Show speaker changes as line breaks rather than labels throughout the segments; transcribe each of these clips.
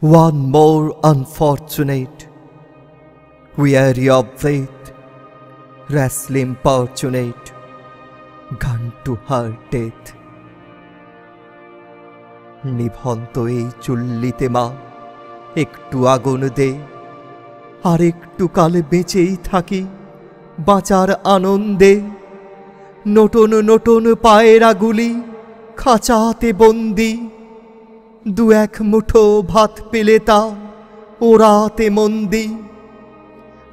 One more unfortunate, weary of faith, wrestling importunate, gone to her death. নিভন্ত এই চুল্লিতে মা একটু আগুন দে, আর একটু কাল বেঁচেই থাকি বাঁচার আনন্দে। নতুন নতুন পায়রাগুলি খাঁচাতে বন্দি, দু এক মুঠো ভাত পেলে তা ওরাতে মন্দি।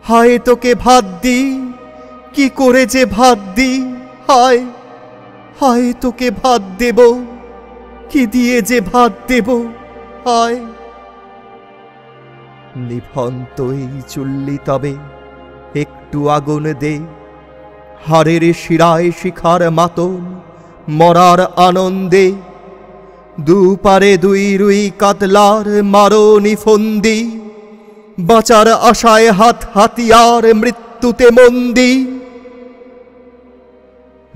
হায় তোকে ভাত দি, কি করে যে ভাত দি, হায় হায় তোকে ভাত দেব, কি দিয়ে যে ভাত দেব, হায়। নিভন্ত এই চুল্লি তবে একটু আগুন দে, হাড়ের শিরায় শিখার মাতন মরার আনন্দে। দুপারে দুই রুই কাতলার মারণি ফন্দি, বাঁচার আশায় হাত হাতিয়ার মৃত্যুতে মন্দি।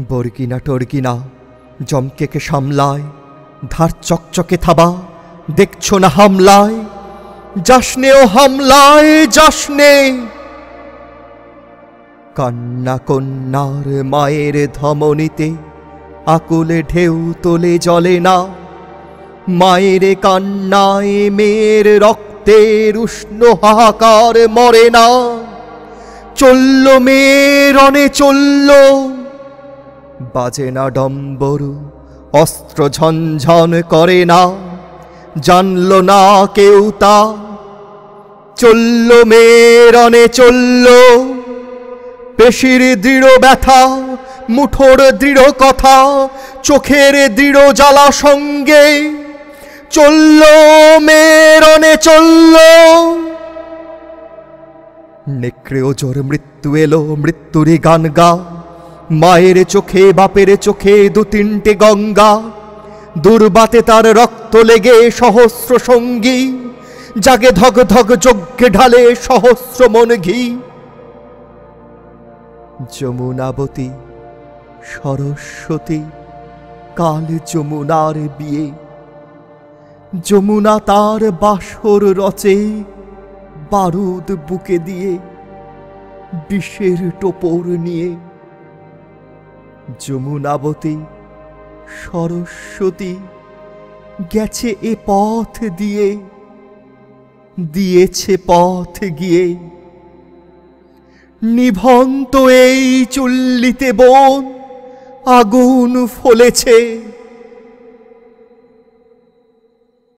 বর্গিনা টর্গিনা জমকেকে সামলায়, ধার চকচকে থাবা দেখছো না হামলায়। যাসনে ও হামলায় যাসনে, কান্না কন্যার মায়ের ধমনীতে আকুলে ঢেউ তোলে জলে না। মায়ের কান্নায় মেয়ের রক্তের উষ্ণ হাহাকার মরে না। চলল মেয়ের রণে চলল, বাজে না ডম্বরু, অস্ত্র ঝনঝন করে না, জানল না কেউ তা। চলল মেয়ের রণে চলল, পেশির দৃঢ় ব্যথা, মুঠোর দৃঢ় কথা, চোখের দৃঢ় জ্বালা সঙ্গে। চলল মেয়ের রণে চলল, নেকড়ে ওজোর মৃত্যু এলো, মৃত্যুরই গান গা। মায়ের চোখে বাপের চোখে দু তিনটে গঙ্গা, দুর্বাতে তার রক্ত লেগে সহস্র সঙ্গী। জাগে ধগ ধগ যজ্ঞে ঢালে সহস্র মন ঘি। যমুনাবতী সরস্বতী কাল যমুনার বিয়ে, যমুনা তার বাসর রচে বারুদ বুকে দিয়ে, বিষের টোপর নিয়ে। যমুনাবতী সরস্বতী গেছে এ পথ দিয়ে, দিয়েছে পথ গিয়ে। নিভন্ত এই চুল্লিতে বোন আগুন ফলেছে,